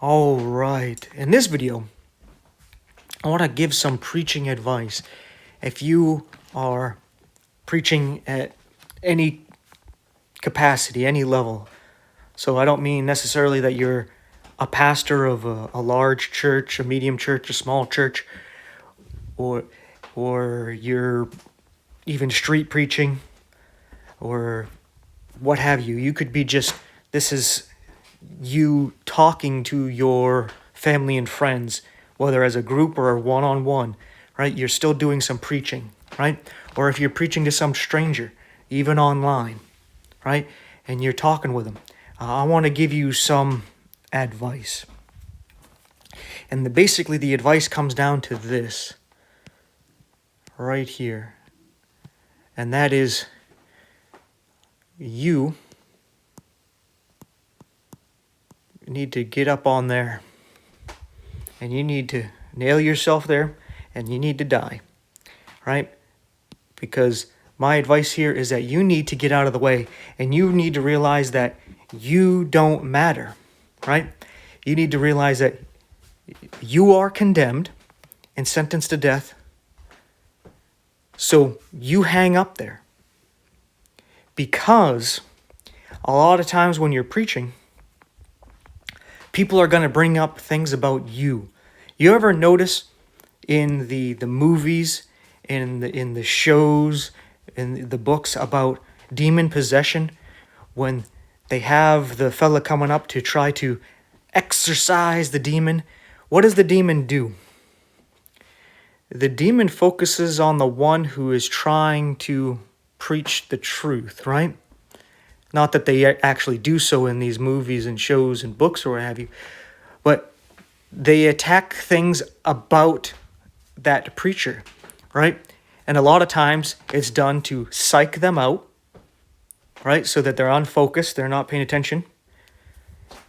All right, in this video, I want to give some preaching advice. If you are preaching at any capacity, any level, so I don't mean necessarily that you're a pastor of a large church, a medium church, a small church, or you're even street preaching, or what have you. You could be just, this is you talking to your family and friends, whether as a group or a one-on-one, right? You're still doing some preaching, right? Or if you're preaching to some stranger, even online, right? And you're talking with them. I want to give you some advice. And basically the advice comes down to this right here. And that is, you need to get up on there and you need to nail yourself there and you need to die, right? Because my advice here is that you need to get out of the way and you need to realize that you don't matter, right? You need to realize that you are condemned and sentenced to death. So you hang up there. Because a lot of times when you're preaching, people are going to bring up things about you. You ever notice in the movies, in the shows, in the books about demon possession, when they have the fella coming up to try to exorcise the demon, what does the demon do? The demon focuses on the one who is trying to preach the truth, right? Not that they actually do so in these movies and shows and books or what have you, but they attack things about that preacher, right? And a lot of times it's done to psych them out, right? So that they're unfocused, they're not paying attention.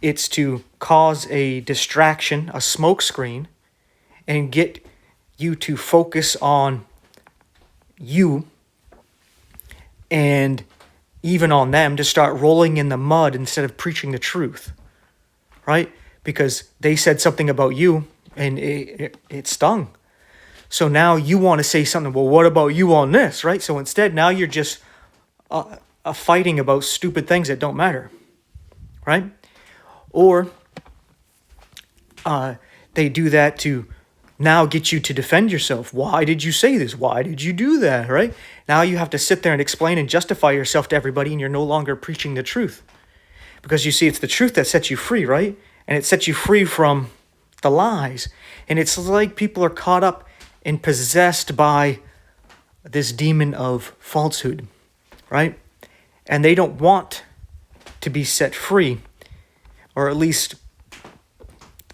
It's to cause a distraction, a smoke screen, and get you to focus on you and even on them, to start rolling in the mud instead of preaching the truth, right? Because they said something about you and it stung. So now you want to say something, well, what about you on this, right? So instead, now you're just fighting about stupid things that don't matter, right? Or they do that to now get you to defend yourself. Why did you say this? Why did you do that, right? Now you have to sit there and explain and justify yourself to everybody, and you're no longer preaching the truth. Because you see, it's the truth that sets you free, right? And it sets you free from the lies. And it's like people are caught up and possessed by this demon of falsehood, right? And they don't want to be set free, or at least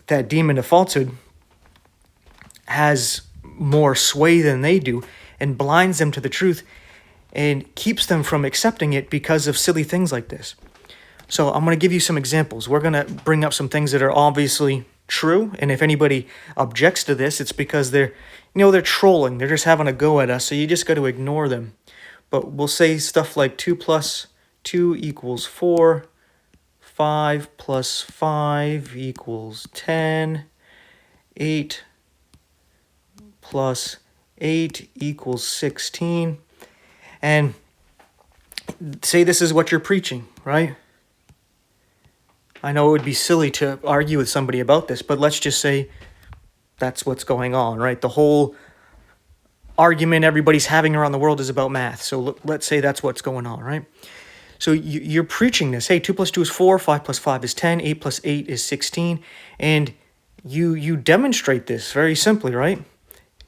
that demon of falsehood has more sway than they do and blinds them to the truth and keeps them from accepting it because of silly things like this. So I'm going to give you some examples. We're going to bring up some things that are obviously true, and if anybody objects to this, it's because they're trolling. They're just having a go at us, so you just got to ignore them. But we'll say stuff like 2 plus 2 equals 4, 5 plus 5 equals 10, 8 plus 8 equals 16, and say this is what you're preaching, right? I know it would be silly to argue with somebody about this, but let's just say that's what's going on, right? The whole argument everybody's having around the world is about math, so let's say that's what's going on, right? So you're preaching this, hey, 2 plus 2 is 4, 5 plus 5 is 10, 8 plus 8 is 16, and you demonstrate this very simply, right?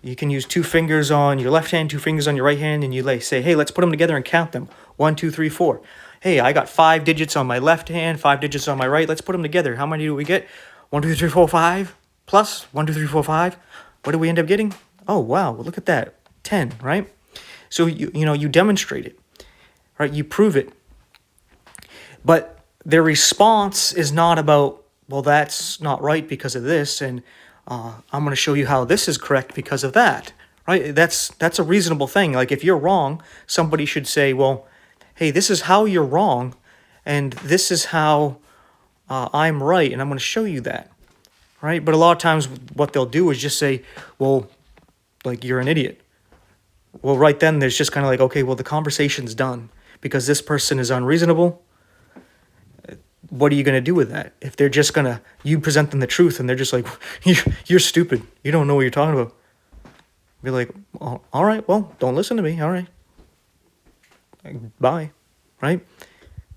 You can use 2 fingers on your left hand, 2 fingers on your right hand, and you say, hey, let's put them together and count them. 1, 2, 3, 4. Hey, I got 5 digits on my left hand, 5 digits on my right. Let's put them together. How many do we get? 1, 2, 3, 4, 5 plus 1, 2, 3, 4, 5. What do we end up getting? Oh, wow, well, look at that. 10, right? So, you demonstrate it, right? You prove it. But their response is not about, well, that's not right because of this, and I'm going to show you how this is correct because of that, right? That's a reasonable thing. Like, if you're wrong, somebody should say, well, hey, this is how you're wrong, and this is how I'm right, and I'm going to show you that, right? But a lot of times what they'll do is just say, well, like, you're an idiot. Well, right then there's just kind of like, okay, well, the conversation's done because this person is unreasonable. What are you going to do with that? If they're just going to, you present them the truth and they're just like, you're stupid. You don't know what you're talking about. Be like, oh, all right, well, don't listen to me. All right. Bye. Right?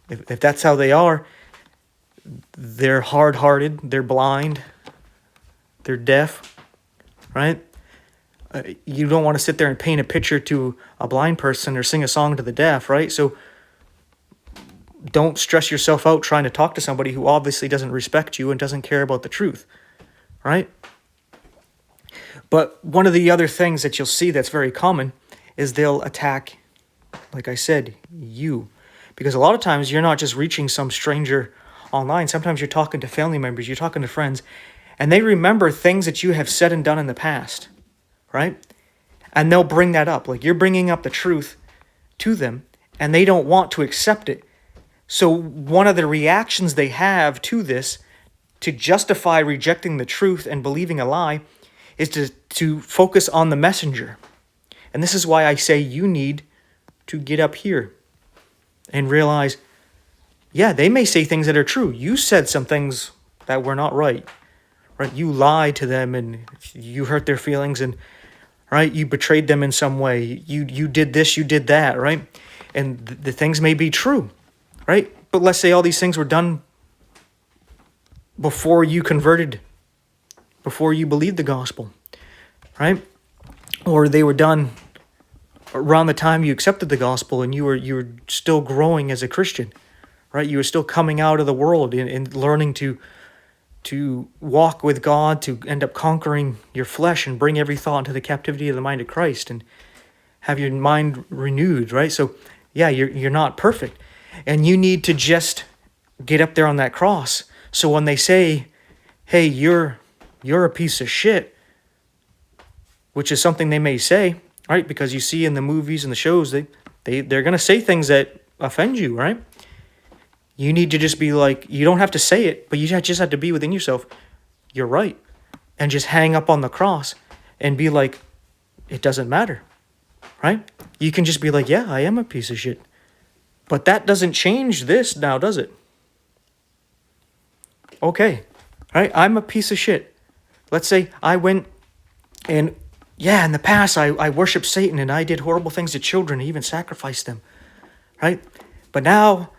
If that's how they are, they're hard-hearted, they're blind, they're deaf, right? You don't want to sit there and paint a picture to a blind person or sing a song to the deaf, right? So don't stress yourself out trying to talk to somebody who obviously doesn't respect you and doesn't care about the truth, right? But one of the other things that you'll see that's very common is they'll attack, like I said, you. Because a lot of times you're not just reaching some stranger online. Sometimes you're talking to family members, you're talking to friends, and they remember things that you have said and done in the past, right? And they'll bring that up. Like, you're bringing up the truth to them, and they don't want to accept it. So one of the reactions they have to this, to justify rejecting the truth and believing a lie, is to focus on the messenger. And this is why I say you need to get up here and realize, yeah, they may say things that are true. You said some things that were not right. Right? You lied to them and you hurt their feelings, and right, you betrayed them in some way. You did this, you did that, right? And the things may be true, right? But let's say all these things were done before you converted, before you believed the gospel, right? Or they were done around the time you accepted the gospel and you were still growing as a Christian, right? You were still coming out of the world and learning to walk with God, to end up conquering your flesh and bring every thought into the captivity of the mind of Christ and have your mind renewed, right? So yeah, you're not perfect, and you need to just get up there on that cross. So when they say, hey, you're a piece of shit, which is something they may say, right? Because you see in the movies and the shows, they're going to say things that offend you, right? You need to just be like, you don't have to say it, but you just have to be within yourself, you're right. And just hang up on the cross and be like, it doesn't matter, right? You can just be like, yeah, I am a piece of shit. But that doesn't change this now, does it? Okay, right? I'm a piece of shit. Let's say I went and, yeah, in the past I worshiped Satan and I did horrible things to children, I even sacrificed them, right? But now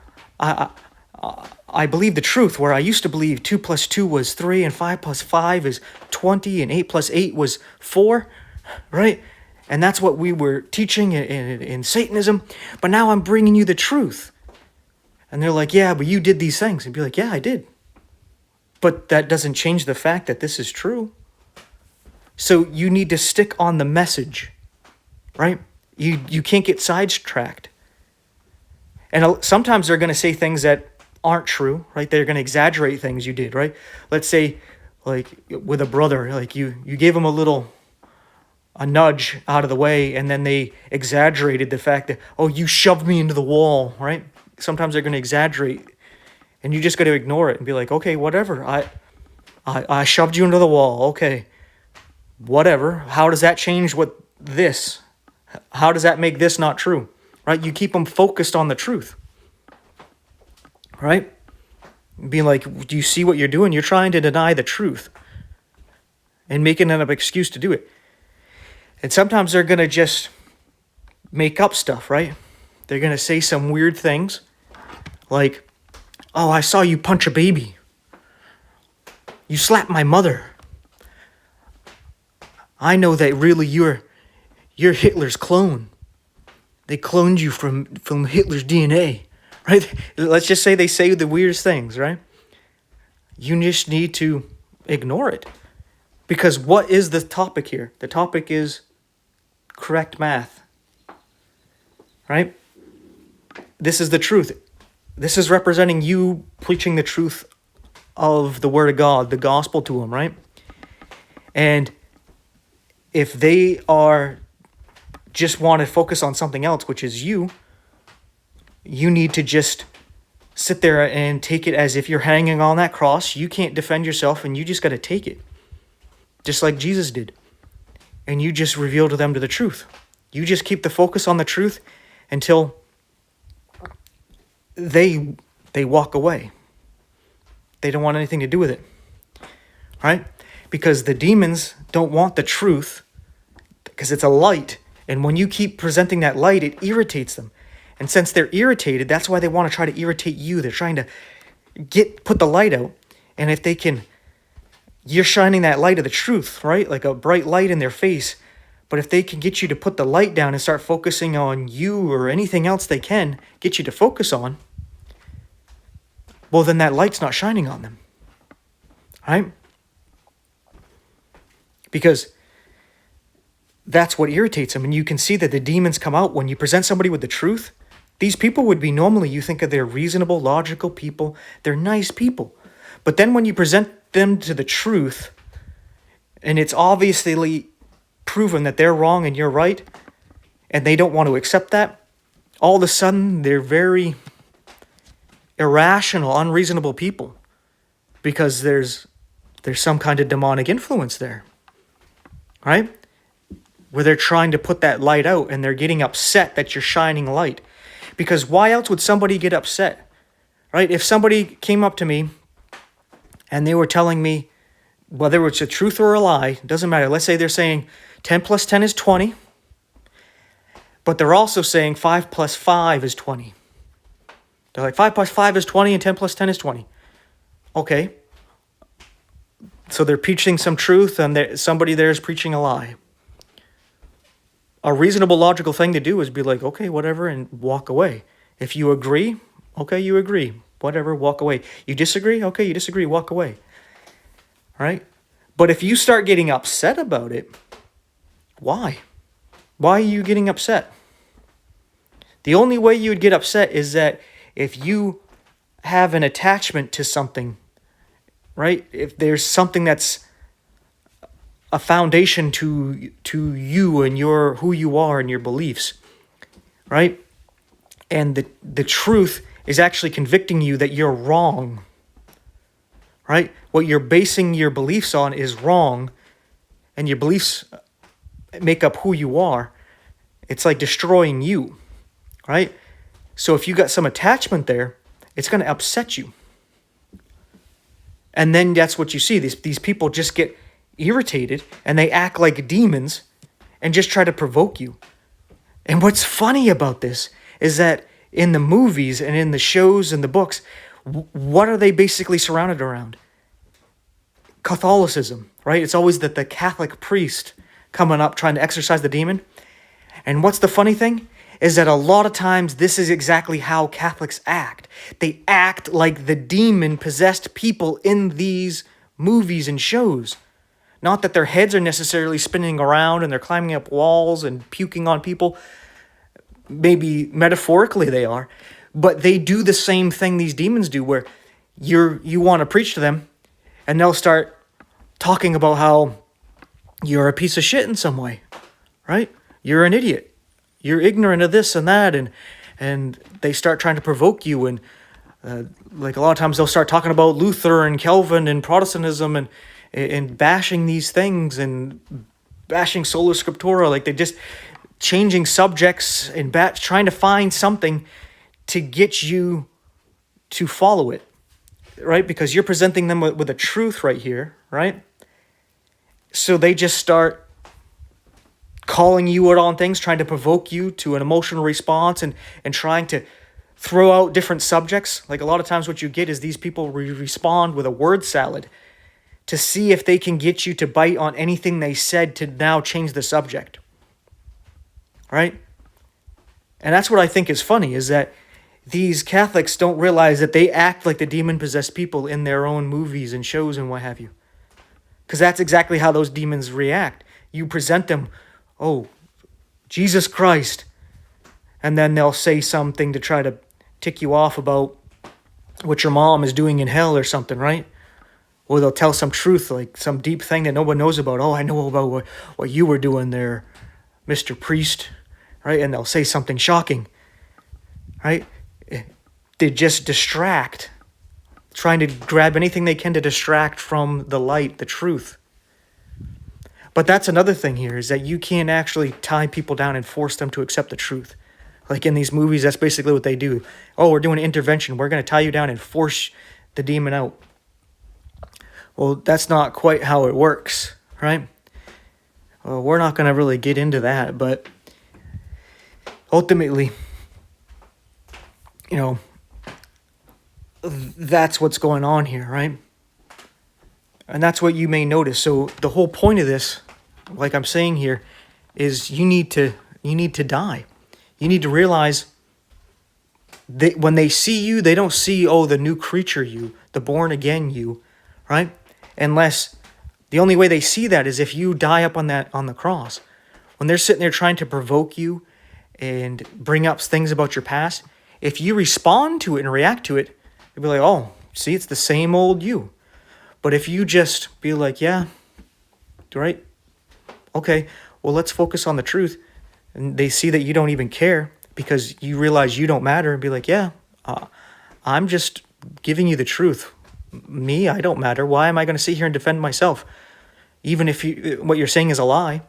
I believe the truth, where I used to believe 2 plus 2 was 3 and 5 plus 5 is 20 and 8 plus 8 was 4, right? And that's what we were teaching in Satanism. But now I'm bringing you the truth. And they're like, yeah, but you did these things. And be like, yeah, I did. But that doesn't change the fact that this is true. So you need to stick on the message, right? You can't get sidetracked. And sometimes they're going to say things that aren't true, right? They're going to exaggerate things you did, right? Let's say, like, with a brother, like you gave him a nudge out of the way, and then they exaggerated the fact that, oh, you shoved me into the wall, right? Sometimes they're going to exaggerate, and you just got to ignore it and be like, okay, whatever. I shoved you into the wall. Okay, whatever. How does that change what this? How does that make this not true? Right? You keep them focused on the truth. Right? Being like, do you see what you're doing? You're trying to deny the truth and making an excuse to do it. And sometimes they're going to just make up stuff, right? They're going to say some weird things like, oh, I saw you punch a baby. You slapped my mother. I know that really you're Hitler's clone. They cloned you from Hitler's DNA, right? Let's just say they say the weirdest things, right? You just need to ignore it. Because what is the topic here? The topic is correct math, right? This is the truth. This is representing you preaching the truth of the Word of God, the gospel to them, right? And if they are just want to focus on something else, which is you need to just sit there and take it as if you're hanging on that cross. You can't defend yourself, and you just got to take it, just like Jesus did. And you just reveal to them the truth. You just keep the focus on the truth until they walk away. They don't want anything to do with it, right? Because the demons don't want the truth, because it's a light. And when you keep presenting that light, it irritates them. And since they're irritated, that's why they want to try to irritate you. They're trying to put the light out. And if they can, you're shining that light of the truth, right? Like a bright light in their face. But if they can get you to put the light down and start focusing on you or anything else they can get you to focus on, well, then that light's not shining on them, right? Because that's what irritates them. And you can see that the demons come out when you present somebody with the truth. These people would be normally, you think of they're reasonable, logical people. They're nice people. But then when you present them to the truth, and it's obviously proven that they're wrong and you're right, and they don't want to accept that, all of a sudden they're very irrational, unreasonable people, because there's some kind of demonic influence there, right? Where they're trying to put that light out, and they're getting upset that you're shining light. Because why else would somebody get upset, right? If somebody came up to me and they were telling me, whether it's a truth or a lie, it doesn't matter. Let's say they're saying 10 plus 10 is 20, but they're also saying 5 plus 5 is 20. They're like, 5 plus 5 is 20 and 10 plus 10 is 20. Okay. So they're preaching some truth, and somebody there is preaching a lie. A reasonable, logical thing to do is be like, okay, whatever, and walk away. If you agree, okay, you agree. Whatever, walk away. You disagree? Okay, you disagree, walk away. Right? But if you start getting upset about it, why? Why are you getting upset? The only way you would get upset is that if you have an attachment to something, right? If there's something that's a foundation to you and who you are and your beliefs, right? And the truth is actually convicting you that you're wrong, right? What you're basing your beliefs on is wrong, and your beliefs make up who you are. It's like destroying you, right? So if you got some attachment there, it's going to upset you. And then that's what you see. These people just get irritated, and they act like demons and just try to provoke you. And what's funny about this is that in the movies and in the shows and the books, what are they basically surrounded around? Catholicism, right? It's always the Catholic priest coming up trying to exorcise the demon. And what's the funny thing is that a lot of times this is exactly how Catholics act. They act like the demon-possessed people in these movies and shows. Not that their heads are necessarily spinning around and they're climbing up walls and puking on people. Maybe metaphorically they are. But they do the same thing these demons do, where you want to preach to them, and they'll start talking about how you're a piece of shit in some way, right? You're an idiot. You're ignorant of this and that, and they start trying to provoke you. And like a lot of times they'll start talking about Luther and Calvin and Protestantism and bashing these things and bashing sola scriptura. Like they're just changing subjects and trying to find something to get you to follow it, right? Because you're presenting them with a truth right here, right? So they just start calling you out on things, trying to provoke you to an emotional response, and trying to throw out different subjects. Like a lot of times what you get is these people respond with a word salad to see if they can get you to bite on anything they said to now change the subject, right? And that's what I think is funny, is that these Catholics don't realize that they act like the demon-possessed people in their own movies and shows and what have you. Because that's exactly how those demons react. You present them, oh, Jesus Christ, and then they'll say something to try to tick you off about what your mom is doing in hell or something, right? Or they'll tell some truth, like some deep thing that no one knows about. Oh, I know about what you were doing there, Mr. Priest, right? And they'll say something shocking, right? they just distract, trying to grab anything they can to distract from the light, the truth. But that's another thing here, is that you can't actually tie people down and force them to accept the truth. Like in these movies, that's basically what they do. Oh, we're doing an intervention. We're going to tie you down and force the demon out. Well, that's not quite how it works, right? Well, we're not going to really get into that, but ultimately, that's what's going on here, right? And that's what you may notice. So the whole point of this, like I'm saying here, is you need to die. You need to realize that when they see you, they don't see, the new creature you, the born again you, right? Unless the only way they see that is if you die up on the cross. When they're sitting there trying to provoke you and bring up things about your past, if you respond to it and react to it, they'll be like, oh, see, it's the same old you. But if you just be like, yeah, right? Okay, well, let's focus on the truth. And they see that you don't even care because you realize you don't matter, and be like, yeah, I'm just giving you the truth. Me, I don't matter. Why am I going to sit here and defend myself? Even if what you're saying is a lie.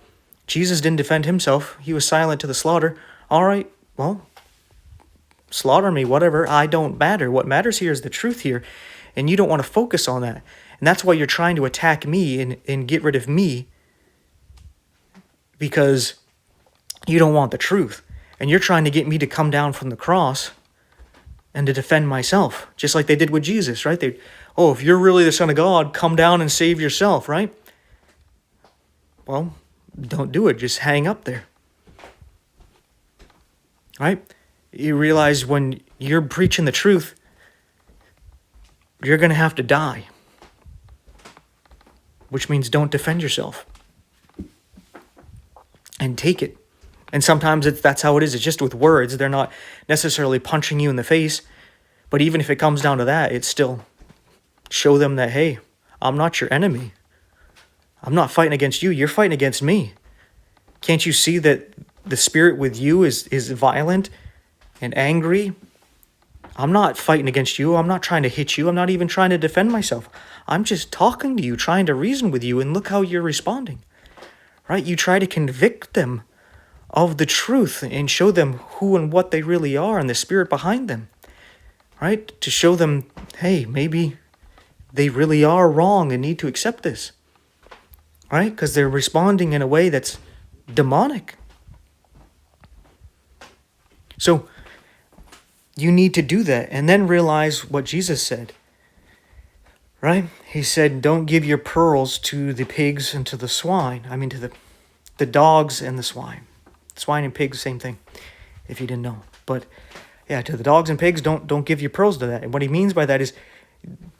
Jesus didn't defend himself. He was silent to the slaughter. All right, well, slaughter me, whatever. I don't matter. What matters here is the truth here. And you don't want to focus on that. And that's why you're trying to attack me and get rid of me, because you don't want the truth. And you're trying to get me to come down from the cross and to defend myself, just like they did with Jesus, right? If you're really the Son of God, come down and save yourself, right? Well, don't do it. Just hang up there, right? You realize when you're preaching the truth, you're going to have to die, which means don't defend yourself and take it. And sometimes that's how it is. It's just with words. They're not necessarily punching you in the face. But even if it comes down to that, it's still show them that, hey, I'm not your enemy. I'm not fighting against you. You're fighting against me. Can't you see that the spirit with you is violent and angry? I'm not fighting against you. I'm not trying to hit you. I'm not even trying to defend myself. I'm just talking to you, trying to reason with you, and look how you're responding. Right? You try to convict them of the truth and show them who and what they really are and the spirit behind them. Right? To show them, hey, maybe they really are wrong and need to accept this. Right? Because they're responding in a way that's demonic. So you need to do that and then realize what Jesus said. Right? He said, don't give your pearls to the pigs and to the swine. I mean, to the dogs and the swine. Swine and pigs, same thing, if you didn't know. But yeah, to the dogs and pigs, don't give your pearls to that. And what he means by that is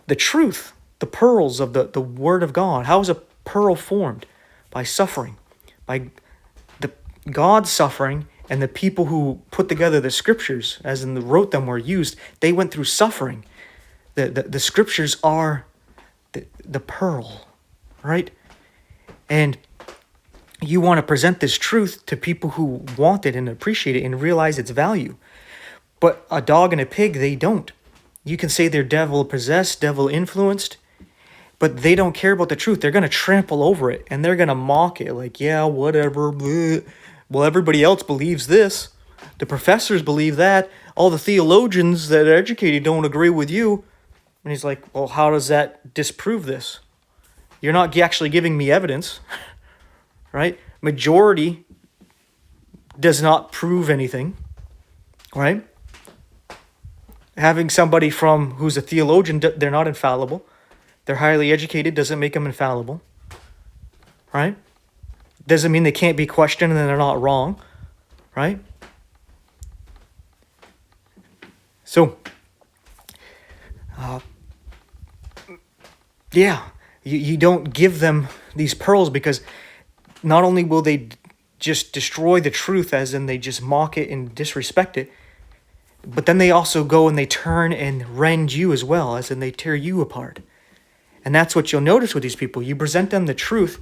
the truth, the pearls of the word of God. How is a pearl formed? By suffering. By the God suffering, and the people who put together the scriptures, as in wrote them, were used. They went through suffering. The scriptures are the pearl, right? And you want to present this truth to people who want it and appreciate it and realize its value. But a dog and a pig, they don't. You can say they're devil-possessed, devil-influenced, but they don't care about the truth. They're going to trample over it, and they're going to mock it like, yeah, whatever. Bleh. Well, everybody else believes this. The professors believe that. All the theologians that are educated don't agree with you. And he's like, well, how does that disprove this? You're not actually giving me evidence, right? Majority does not prove anything, right? Having somebody who's a theologian, they're not infallible. They're highly educated, doesn't make them infallible, right? Doesn't mean they can't be questioned and they're not wrong, right? So, you don't give them these pearls, because not only will they just destroy the truth, as in they just mock it and disrespect it, but then they also go and they turn and rend you as well, as in they tear you apart. And that's what you'll notice with these people. You present them the truth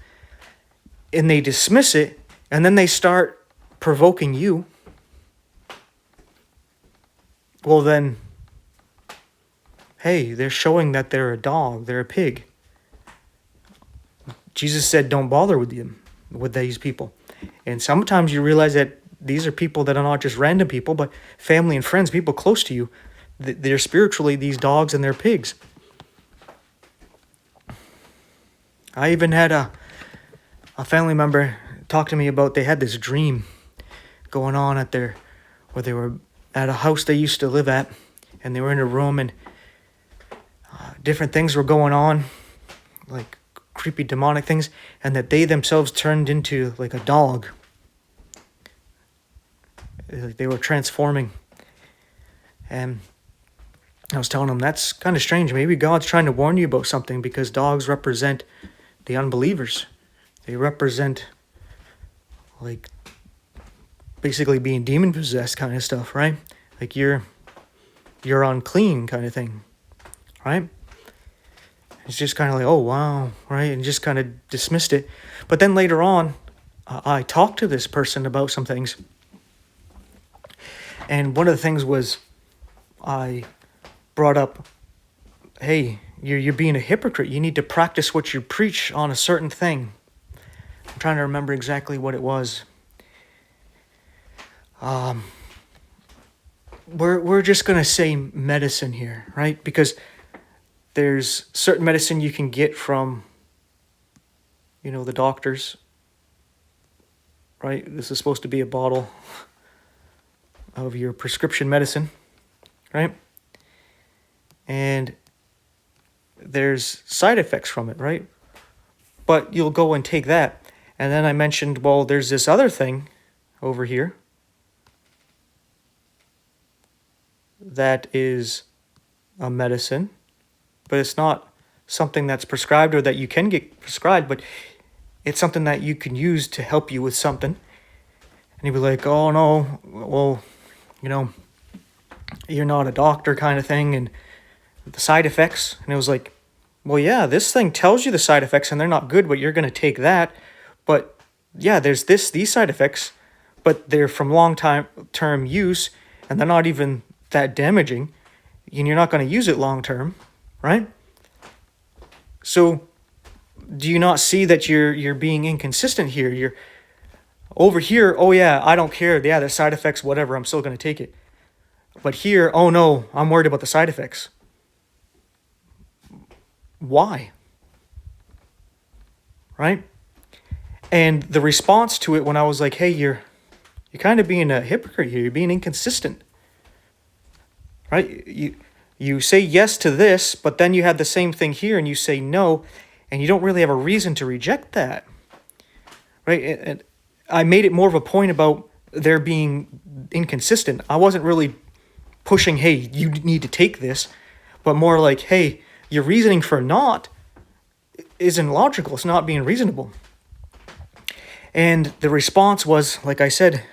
and they dismiss it, and then they start provoking you. Well, then hey, they're showing that they're a dog, they're a pig. Jesus said, don't bother with them, with these people. And sometimes you realize that these are people that are not just random people, but family and friends, people close to you. They're spiritually these dogs and they're pigs. I even had a family member talk to me about they had this dream going on where they were at a house they used to live at, and they were in a room, and different things were going on, like creepy demonic things, and that they themselves turned into like a dog. Like they were transforming. And I was telling them, that's kind of strange. Maybe God's trying to warn you about something, because dogs represent the unbelievers. They represent like basically being demon possessed kind of stuff, right? Like you're unclean kind of thing, right? It's just kind of like, oh wow, right? And just kind of dismissed it. But then later on, I talked to this person about some things. And one of the things was, I brought up, hey, you're being a hypocrite. You need to practice what you preach on a certain thing. I'm trying to remember exactly what it was. We're just going to say medicine here, right? Because there's certain medicine you can get from, the doctors, right? This is supposed to be a bottle of your prescription medicine, right? And there's side effects from it, right? But you'll go and take that. And then I mentioned, well, there's this other thing over here that is a medicine, but it's not something that's prescribed or that you can get prescribed, but it's something that you can use to help you with something. And he'd be like, oh no, well, you're not a doctor kind of thing, and the side effects. And it was like, well, yeah, this thing tells you the side effects and they're not good, but you're going to take that. But yeah, there's these side effects, but they're from long-term use and they're not even that damaging, and you're not going to use it long-term, right? So do you not see that you're being inconsistent here? You're over here, oh yeah, I don't care. Yeah, the side effects, whatever, I'm still going to take it. But here, oh no, I'm worried about the side effects. Why? Right? And the response to it when I was like, hey, you're kind of being a hypocrite here. You're being inconsistent. Right? You say yes to this, but then you have the same thing here and you say no, and you don't really have a reason to reject that. Right? And I made it more of a point about there being inconsistent. I wasn't really pushing, hey, you need to take this, but more like, hey, your reasoning for not isn't logical. It's not being reasonable. And the response was, like I said,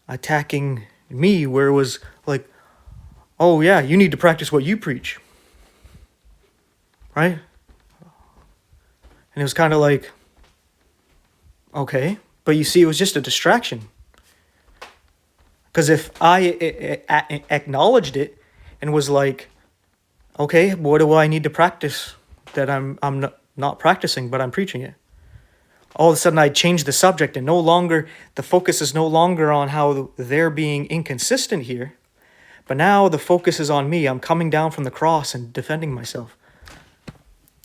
attacking me, where it was like, oh yeah, you need to practice what you preach. Right? And it was kind of like, okay, but you see, it was just a distraction. Because if I acknowledged it and was like, okay, what do I need to practice that I'm not practicing, but I'm preaching it? All of a sudden I change the subject, and no longer, the focus is no longer on how they're being inconsistent here, but now the focus is on me. I'm coming down from the cross and defending myself.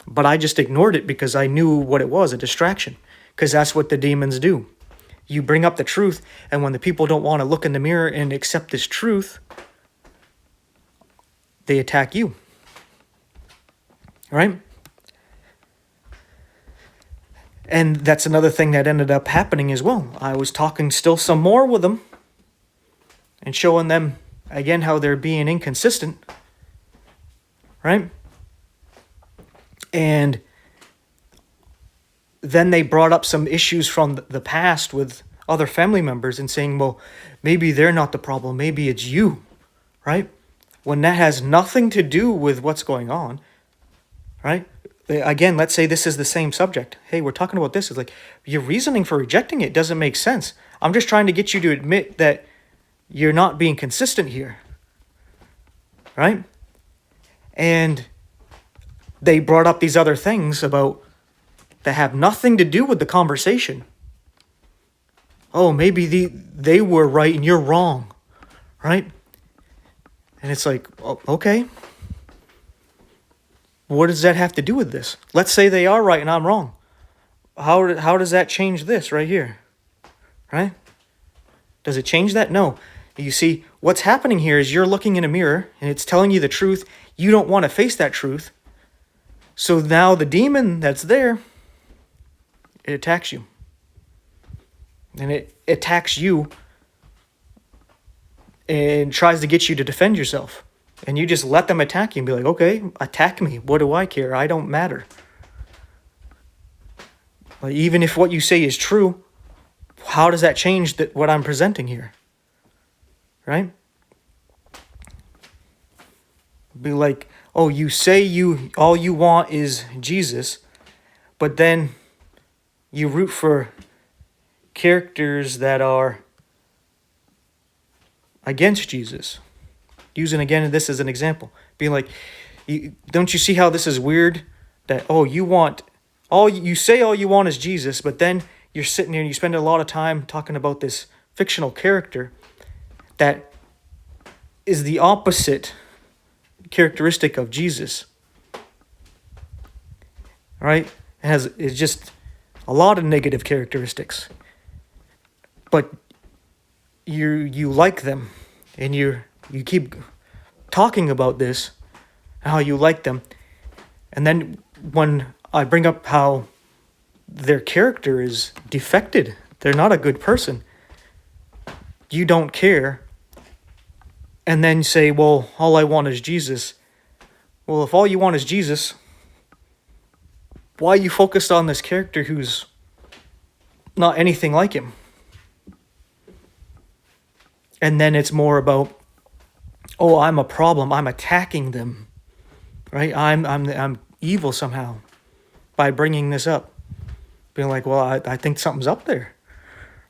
But I just ignored it because I knew what it was, a distraction, because that's what the demons do. You bring up the truth, and when the people don't want to look in the mirror and accept this truth, they attack you. Right? And that's another thing that ended up happening as well. I was talking still some more with them and showing them, again, how they're being inconsistent. Right? And then they brought up some issues from the past with other family members and saying, well, maybe they're not the problem. Maybe it's you. Right? When that has nothing to do with what's going on. Right? Again, let's say this is the same subject. Hey, we're talking about this. It's like, your reasoning for rejecting it doesn't make sense. I'm just trying to get you to admit that you're not being consistent here. Right? And they brought up these other things about that have nothing to do with the conversation. Oh, maybe they were right and you're wrong, right? And it's like, okay. What does that have to do with this? Let's say they are right and I'm wrong. How does that change this right here? Right? Does it change that? No. You see, what's happening here is you're looking in a mirror and it's telling you the truth. You don't want to face that truth. So now the demon that's there, it attacks you. And it attacks you and tries to get you to defend yourself. And you just let them attack you and be like, okay, attack me. What do I care? I don't matter. Like, even if what you say is true, how does that change what I'm presenting here? Right? Be like, oh, you say all you want is Jesus, but then you root for characters that are against Jesus. Using again this as an example. Being like, don't you see how this is weird? That, oh, you say all you want is Jesus, but then you're sitting there and you spend a lot of time talking about this fictional character that is the opposite characteristic of Jesus. Right? It's just a lot of negative characteristics. But you like them, and you keep talking about this, how you like them, and then when I bring up how their character is defected, they're not a good person, you don't care, and then say, well, all I want is Jesus. Well, if all you want is Jesus, why are you focused on this character who's not anything like him? And then it's more about, oh, I'm a problem. I'm attacking them, right? I'm evil somehow by bringing this up, being like, well, I think something's up there,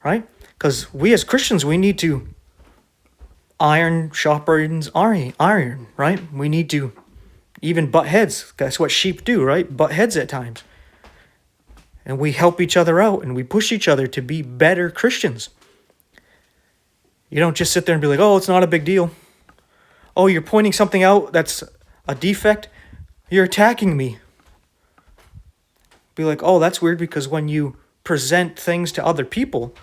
right? Because we as Christians, we need to iron sharpens iron, right? We need to even butt heads. That's what sheep do, right? Butt heads at times, and we help each other out and we push each other to be better Christians. You don't just sit there and be like, oh, it's not a big deal. Oh, you're pointing something out that's a defect. You're attacking me. Be like, oh, that's weird, because when you present things to other people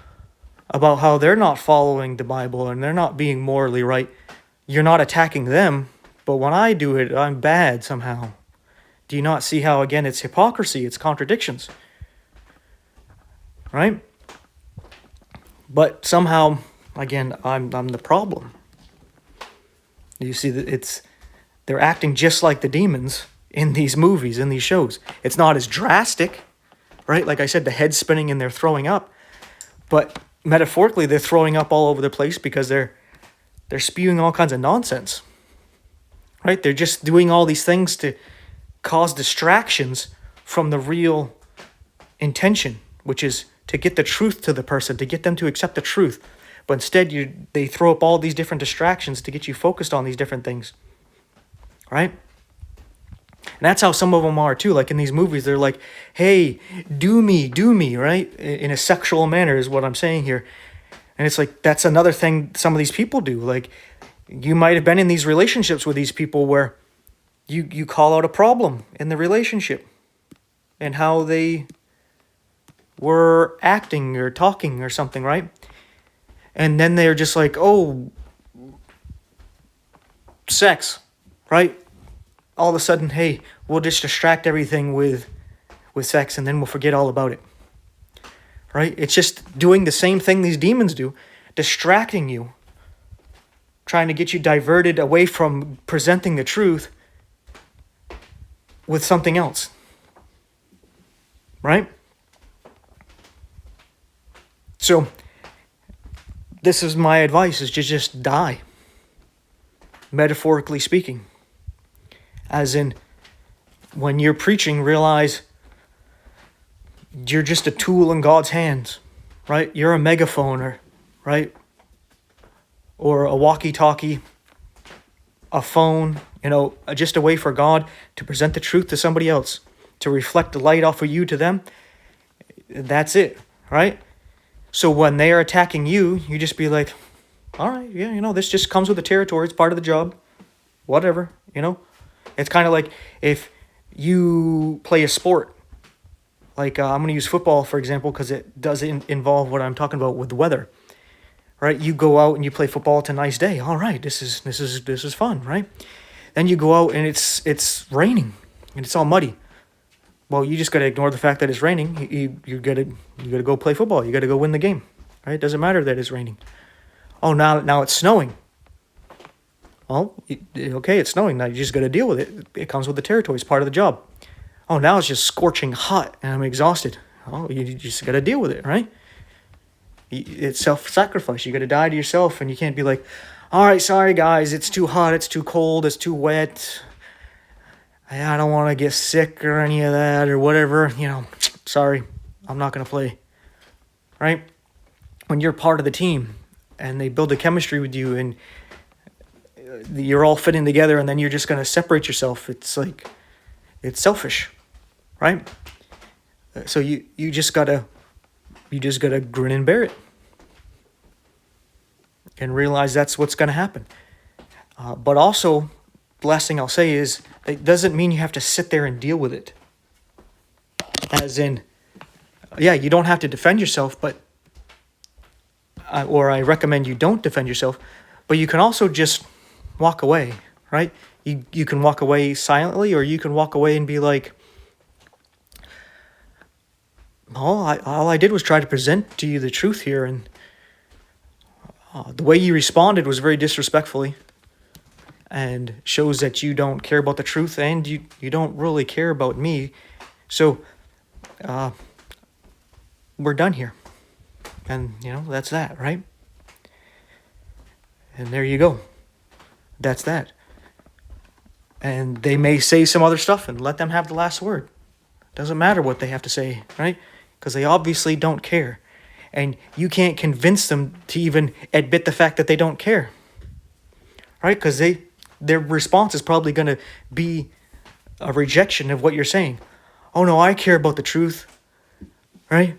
about how they're not following the Bible and they're not being morally right, you're not attacking them. But when I do it, I'm bad somehow. Do you not see how, again, it's hypocrisy, it's contradictions? Right? But somehow, again, I'm the problem. You see that they're acting just like the demons in these movies, in these shows. It's not as drastic, right? Like I said, the head spinning and they're throwing up. But metaphorically, they're throwing up all over the place because they're spewing all kinds of nonsense, right? They're just doing all these things to cause distractions from the real intention, which is to get the truth to the person, to get them to accept the truth. But instead, they throw up all these different distractions to get you focused on these different things, right? And that's how some of them are too. Like in these movies, they're like, hey, do me, right? In a sexual manner is what I'm saying here. And it's like, that's another thing some of these people do. Like, you might have been in these relationships with these people where you call out a problem in the relationship and how they were acting or talking or something, right? And then they're just like, oh, sex, right? All of a sudden, hey, we'll just distract everything with sex and then we'll forget all about it, right? It's just doing the same thing these demons do, distracting you, trying to get you diverted away from presenting the truth with something else, right? So this is my advice, is to just die, metaphorically speaking. As in, when you're preaching, realize you're just a tool in God's hands, right? You're a megaphone, right? Or a walkie-talkie, a phone, just a way for God to present the truth to somebody else, to reflect the light off of you to them. That's it, right? So when they are attacking you, you just be like, all right, yeah, this just comes with the territory. It's part of the job. Whatever, It's kind of like if you play a sport. Like I'm going to use football, for example, because it doesn't involve what I'm talking about with the weather. Right? You go out and you play football. It's a nice day. All right, this is fun, right? Then you go out and it's raining and it's all muddy. Well, you just got to ignore the fact that it's raining. You got to go play football. You got to go win the game. Right? It doesn't matter that it's raining. Oh, now it's snowing. Well, okay, it's snowing. Now you just got to deal with it. It comes with the territory. It's part of the job. Oh, now it's just scorching hot and I'm exhausted. Oh, you just got to deal with it, right? It's self-sacrifice. You got to die to yourself, and you can't be like, all right, sorry, guys, it's too hot, it's too cold, it's too wet. I don't want to get sick or any of that or whatever. Sorry, I'm not going to play, right? When you're part of the team and they build a chemistry with you and you're all fitting together and then you're just going to separate yourself. It's like, it's selfish, right? So you just gotta grin and bear it and realize that's what's going to happen. But also, the last thing I'll say is it doesn't mean you have to sit there and deal with it. As in, yeah, you don't have to defend yourself, but or I recommend you don't defend yourself, but you can also just walk away, right? You can walk away silently, or you can walk away and be like, all I did was try to present to you the truth here, and the way you responded was very disrespectfully and shows that you don't care about the truth and you don't really care about me. So we're done here. And, that's that, right? And there you go. That's that. And they may say some other stuff and let them have the last word. Doesn't matter what they have to say, right? Because they obviously don't care. And you can't convince them to even admit the fact that they don't care. Right? Because their response is probably going to be a rejection of what you're saying. Oh no, I care about the truth. Right?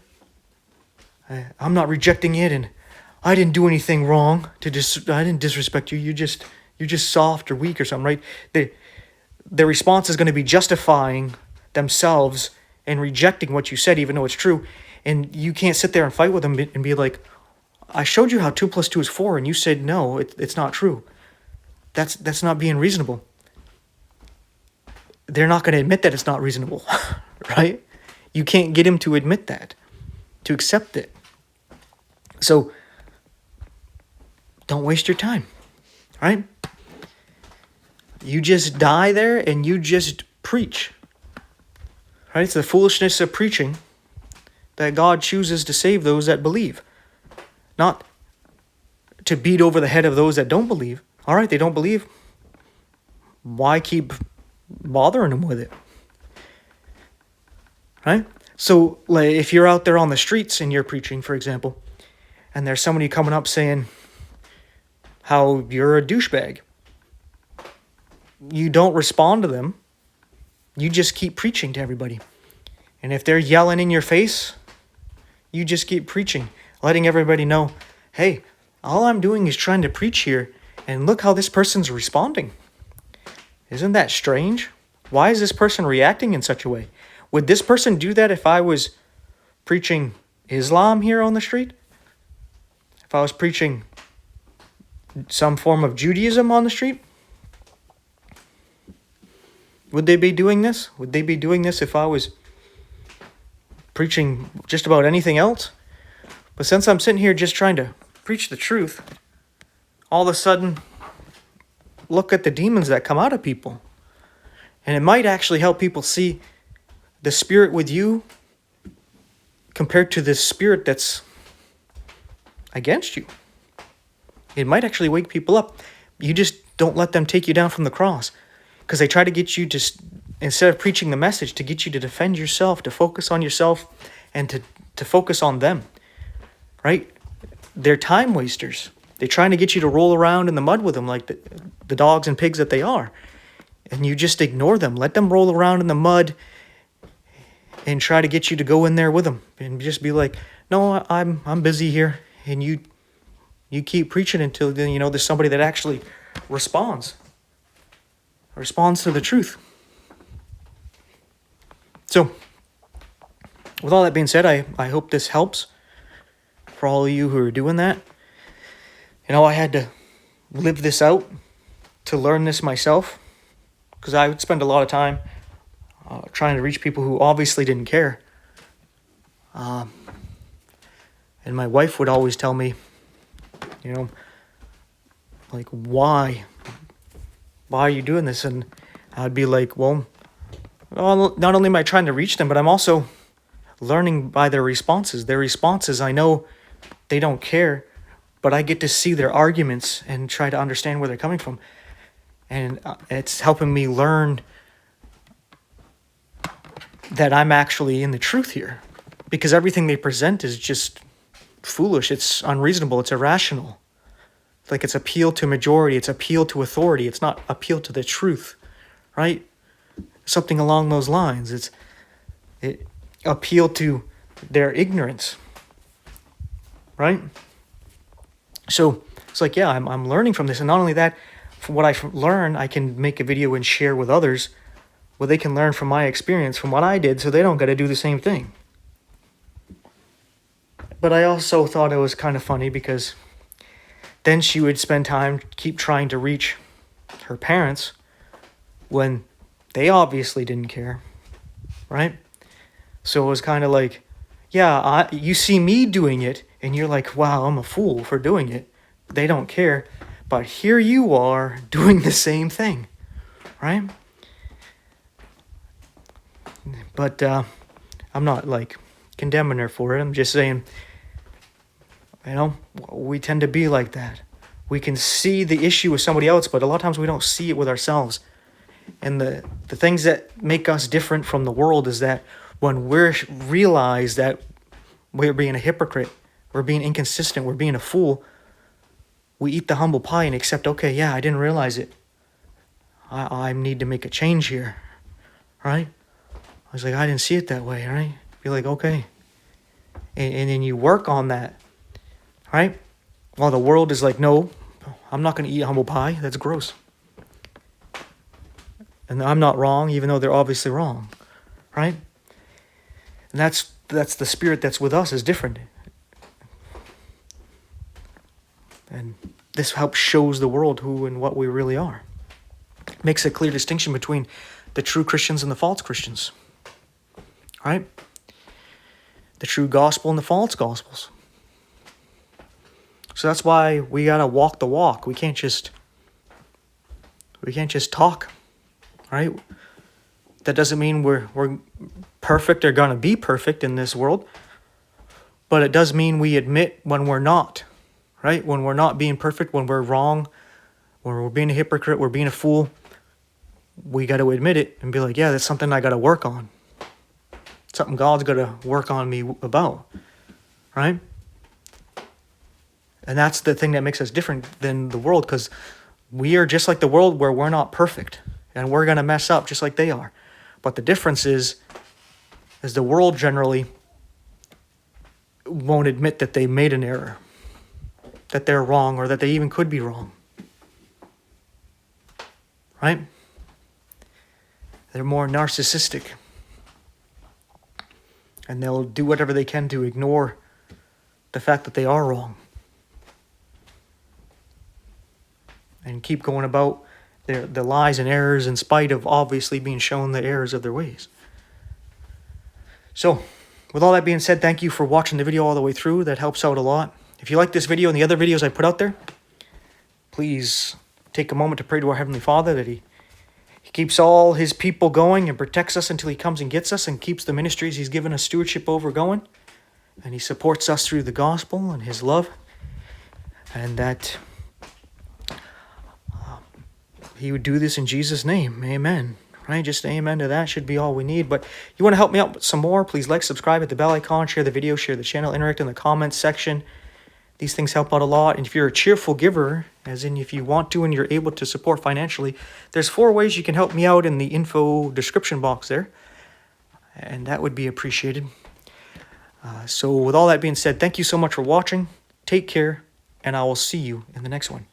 I'm not rejecting it, and I didn't do anything wrong. I didn't disrespect you. You're just soft or weak or something, right? Their response is going to be justifying themselves and rejecting what you said, even though it's true. And you can't sit there and fight with them and be like, I showed you how 2 + 2 is 4, and you said no, it's not true. That's not being reasonable. They're not going to admit that it's not reasonable, right? You can't get him to admit that, to accept it. So don't waste your time, right? You just die there and you just preach. Right? It's the foolishness of preaching that God chooses to save those that believe. Not to beat over the head of those that don't believe. All right, they don't believe. Why keep bothering them with it? Right? So like, if you're out there on the streets and you're preaching, for example, and there's somebody coming up saying how you're a douchebag, you don't respond to them. You just keep preaching to everybody. And if they're yelling in your face, you just keep preaching, letting everybody know, hey, all I'm doing is trying to preach here, and look how this person's responding. Isn't that strange? Why is this person reacting in such a way? Would this person do that if I was preaching Islam here on the street? If I was preaching some form of Judaism on the street? Would they be doing this? Would they be doing this if I was preaching just about anything else? But since I'm sitting here just trying to preach the truth, all of a sudden, look at the demons that come out of people. And it might actually help people see the spirit with you compared to the spirit that's against you. It might actually wake people up. You just don't let them take you down from the cross. Because they try to get you to, instead of preaching the message, to get you to defend yourself, to focus on yourself, and to focus on them. Right? They're time wasters. They're trying to get you to roll around in the mud with them like the dogs and pigs that they are. and you just ignore them. Let them roll around in the mud and try to get you to go in there with them, and just be like, no, I'm busy here, and you keep preaching until there's somebody that actually responds to the truth. So, with all that being said, I hope this helps for all of you who are doing that. I had to live this out to learn this myself, because I would spend a lot of time trying to reach people who obviously didn't care. And my wife would always tell me, like, why are you doing this? And I'd be like, well, not only am I trying to reach them, but I'm also learning by their responses. Their responses, I know they don't care, but I get to see their arguments and try to understand where they're coming from. And it's helping me learn that I'm actually in the truth here, because everything they present is just foolish. It's unreasonable. It's irrational. Like, it's appeal to majority. It's appeal to authority. It's not appeal to the truth, right? Something along those lines. It appeal to their ignorance, right? So it's like, yeah, I'm learning from this. And not only that, from what I learn, I can make a video and share with others where they can learn from my experience, from what I did, so they don't got to do the same thing. But I also thought it was kind of funny, because then she would spend time keep trying to reach her parents when they obviously didn't care, right? So it was kind of like, yeah, you see me doing it, and you're like, wow, I'm a fool for doing it. They don't care. But here you are doing the same thing, right? But I'm not, like, condemning her for it. I'm just saying, we tend to be like that. We can see the issue with somebody else, but a lot of times we don't see it with ourselves. And the things that make us different from the world is that when we realize that we're being a hypocrite, we're being inconsistent, we're being a fool, we eat the humble pie and accept, okay, yeah, I didn't realize it. I need to make a change here, right? I was like, I didn't see it that way, right? Be like, okay. And then you work on that, right? While the world is like, no, I'm not going to eat humble pie. That's gross. And I'm not wrong, even though they're obviously wrong, right? And that's the spirit that's with us is different. And this helps shows the world who and what we really are. Makes a clear distinction between the true Christians and the false Christians, right? The true gospel and the false gospels. So that's why we gotta walk the walk. We can't just talk, right? That doesn't mean we're perfect or gonna be perfect in this world, but it does mean we admit when we're not, right? When we're not being perfect, when we're wrong, when we're being a hypocrite, we're being a fool. We got to admit it and be like, yeah, that's something I got to work on. Something God's got to work on me about, right? And that's the thing that makes us different than the world, because we are just like the world where we're not perfect and we're going to mess up just like they are. But the difference is the world generally won't admit that they made an error, that they're wrong, or that they even could be wrong, right? They're more narcissistic, and they'll do whatever they can to ignore the fact that they are wrong and keep going about their lies and errors in spite of obviously being shown the errors of their ways. So, with all that being said, thank you for watching the video all the way through. That helps out a lot. If you like this video and the other videos I put out there, please take a moment to pray to our Heavenly Father that He keeps all His people going and protects us until He comes and gets us, and keeps the ministries He's given us stewardship over going. And He supports us through the gospel and His love. And that He would do this in Jesus' name. Amen. Right? Just amen to that should be all we need. But you want to help me out some more, please like, subscribe, hit the bell icon, share the video, share the channel, interact in the comments section. These things help out a lot. And if you're a cheerful giver, as in if you want to and you're able to support financially, there's 4 ways you can help me out in the info description box there. And that would be appreciated. So with all that being said, thank you so much for watching. Take care, and I will see you in the next one.